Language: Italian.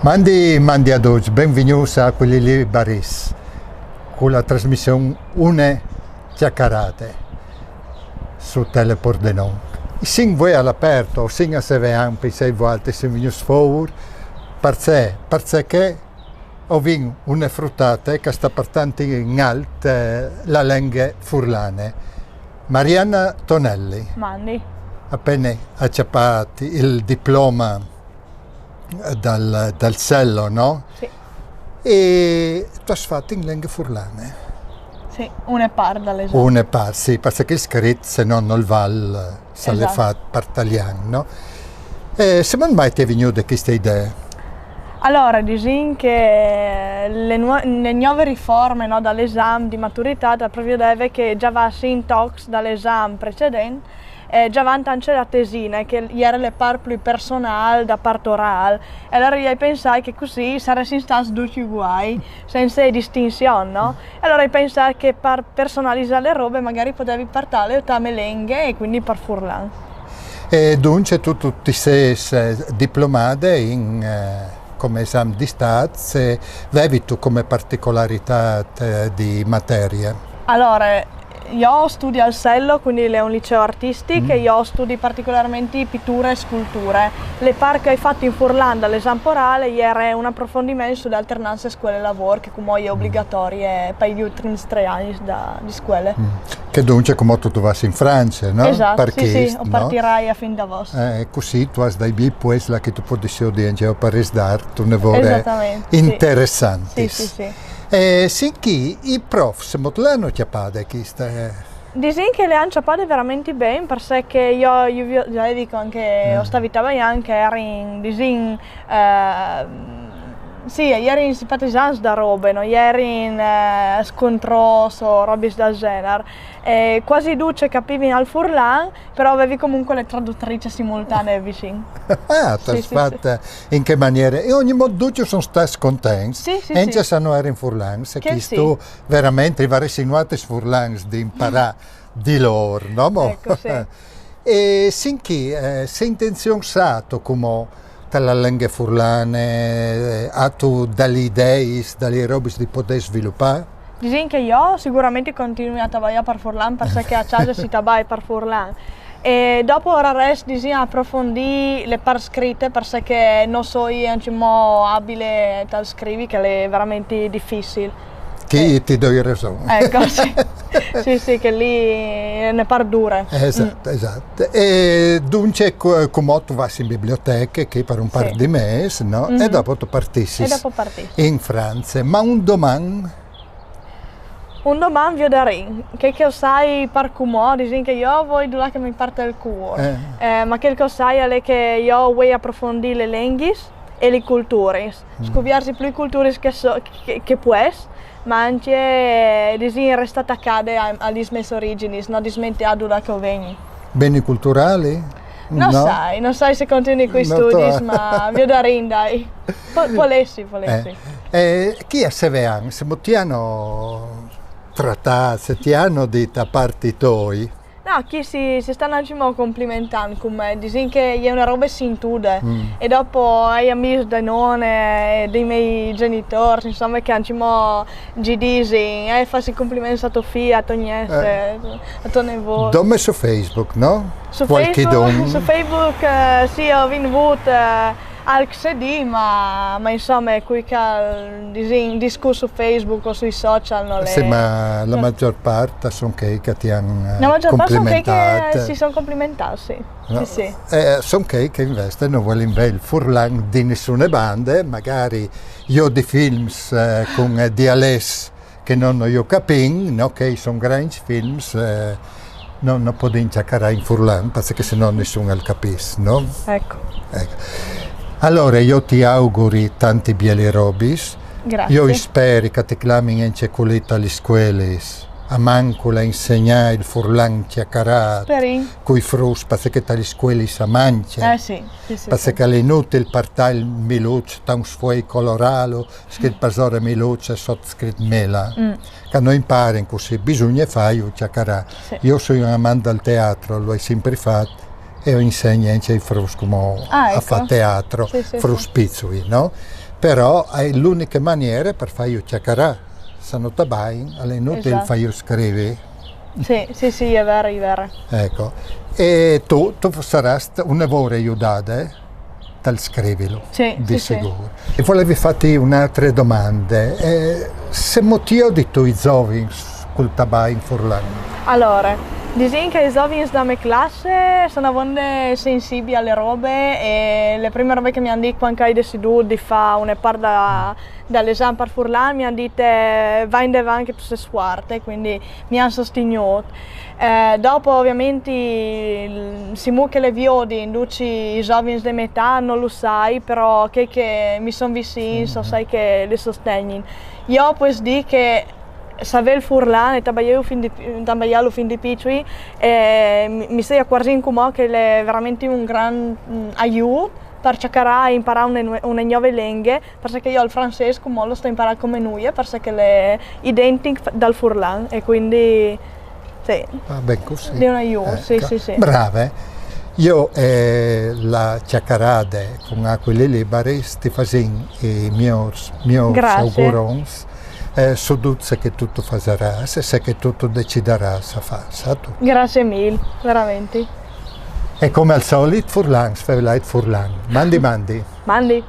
Mandi a tutti, benvenuti a quelli lì Baris, con la trasmissione Une Chiacchierate su Telepordenon. Sin voi all'aperto, sin a se vean, pensei volte, se venuti fuori, perché ho vinto una fruttata che sta portando in alto la lingua furlane. Marianna Tonelli. Mandi. Appena acciappato il diploma dal cello, no? Sì. E tu hai fatto in lingua furlane? Sì, una par dall'esame. Una par, sì, perché il scritto se no non val se le Esatto. fa per italiano, no? E se non mai ti è venuta questa idea? Allora, disin che le nuove riforme, no, dall'esame di maturità proprio deve che già va in talks dall'esame precedente, già va anche la tesina, che era le par più personale da parte orale. E allora io pensai che così saresti stati tutti uguali, senza distinzione, no? E allora io pensai che per personalizzare le robe magari potevi partire da melenghe e quindi per furlan. E dunque tu ti sei diplomata come esame di Stato, avevi tu come particolarità di materie? Allora, io studio al Sello, quindi è un liceo artistico, e io studio particolarmente pittura e sculture. Le par che hai fatto in Furlanda all'esame orale era un approfondimento sull'alternanza scuola-lavoro, che come è obbligatoria per gli ultimi 3 anni di scuola. Che dunque come tu vai in Francia, no? Esatto, Perché, sì, partirai a fin da vostra. Così tu hai dei bei poesi che tu puoi dire a Paris d'Art, un lavoro Esattamente, interessante. Sì. Sì, che i prof se l'hanno chiappata questa? Disin che le hanno ciappate veramente bene, perché io già dico anche, ho stato anche, ero in disin, sì, ieri in simpatizzanza da robe, no? Ieri in scontroso, robe del genere. Quasi duce capivi al furlan, però avevi comunque le traduttrici simultanee vicino. Tu hai fatta in che maniera? E ogni modo duce sono stati contenti. Sì. E già sanno era in furlan, se Che tu veramente vari sinuate furlan di imparare di loro, no? Ecco, sì. E sinchi, se intenzione sato come la lingua furlane, ha tu dalle idee, dalle robe di poter sviluppare? Disin che io sicuramente continuo a lavorare per Furlan, perché a casa si lavora per Furlan. E dopo ora resto di approfondire le par scritte, perché non so io abile a scrivere, che è veramente difficile. Che ti do ragione. Ecco, sì, che lì ne par dure. Esatto. E dunque, come tu vai in biblioteca, che per un par di mesi, no? E dopo tu partissi in Francia. Ma un domani? Un domani vi darei, che sai per come, dicono che io voglio che mi parte il cuore, ma che sai è che io voglio approfondire le lingue e le culture, scoprire più culture che può, ma anche restare attaccate alle mie origini, non dimenticare da che vengo. Beni culturali? Non sai se continui con i studi, ma vi darei, dai. Volessi. Chi è Sevean? Se ti hanno trattato, se ti hanno detto a parte tuoi? No, chi si stanno anche complimentando con me, dicono che è una roba sintude e dopo hai amici da nonne, dei miei genitori, insomma, che anche ci dicono, fai complimenti a tua figlia, a tua niece, a tua nipote. Dove su Facebook, no? Su Facebook sì, ho venuto al CD, ma insomma è qui che discusso su Facebook o sui social non Sì, ma la maggior parte sono che ti hanno la maggior parte sono complimentate. che si sono complimentati, sì. No? Sì. Sono che invece non vogliono il furlan di nessuna banda, magari io di film con dialetti che non io capisco, no? Che sono grandi film, non posso cercare in furlan perché sennò nessuno lo capisce, no? Ecco. Allora io ti auguri tanti belli robis. Grazie. Io spero che ti chiamino in cecoletta alle scuole a manco la insegnare il furlan chiacchierato con i frus perché alle scuole si mangia. Sì. Perché è inutile partire il miluccio, un sfuoi colorato, scritto per ore miluccio e sotto scritto mela. Che noi impariamo così, bisogna fare il chiacchierato. Sì. Io sono un amante del teatro, lo ho sempre fatto. E io insegno anche ai frus come a fare teatro, frus pizzoli, no? però è l'unica maniera per farlo chiacchierare. Se non ti vai, è inutile Esatto. farlo scrivere. Sì, è vero, è vero. Ecco. E tu sarai una ora aiutata dal scriverlo, Sì, di sì. sicuro. E volevo farti un'altra domanda. Se motivo di tuoi giovani col tabà in Furlan? Allora, diciamo che i giovani della mia classe sono molto sensibili alle robe e le prime robe che mi hanno detto quando hai deciso di fare una parte dall'esame per Furlan mi hanno detto vai in avanti che tu sei forte, quindi mi hanno sostenuto. Dopo ovviamente si muove le viodi, induci i giovani di metà non lo sai, però che mi sono vicini, so sai che li sostengono. Io posso dire che sapevo Furlan e trabalhavo fin di piccoli e mi stai accorgendo come che è veramente un gran aiuto per cercare di imparare una nuova lingua, perché io il francese come lo sto imparando come noi, perché è identico dal Furlan e quindi sì, Beh, così. è un aiuto, Ecco. sì. Brave. Io la chiacchierata con quelli liberi sti facendo i miei Grazie. auguroni. Soduzza che tutto farai, se che tutto deciderai a fare, sa tu. Grazie mille, veramente. E come al solito, Furlan, Furlan. Mandi. Mandi.